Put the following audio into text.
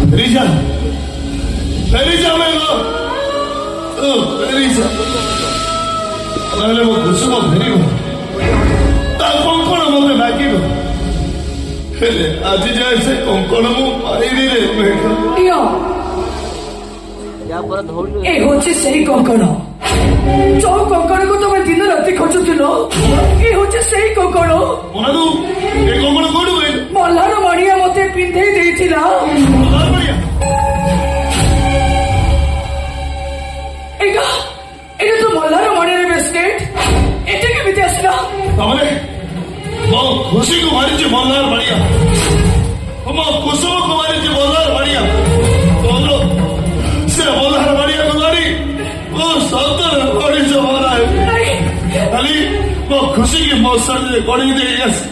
Teresa, Teresa mengo, Teresa. Nale mo kusumo berigo. Ta konkona mo me bagigo. Hele, aji jaye se konkona mo pairi re mengo. Iyo. এ হচ্ছে সেই কঙ্কন চৌ কঙ্কন কো তুমি দিন রাতে খোঁজুছিল এ হচ্ছে সেই কঙ্কন মনাদু এই কঙ্কন কোডু গইল মল্লার মারিয়া মতে পিন্ধেই দিয়েছিলা মল্লার মারিয়া এটা এটা তো মল্লার মারিয়ার বিস্কিট এটা কি বিতে আসলা তাহলে মো খুশি কো মারিছে মল্লার মারিয়া মো কুসুম কো মারিছে মল্লার মারিয়া তোলো সে মল্লার মারিয়া কো মারি ও সন্তর করি জমানা খালি মো খুশি কি মো সঙ্গে করি দে গেছে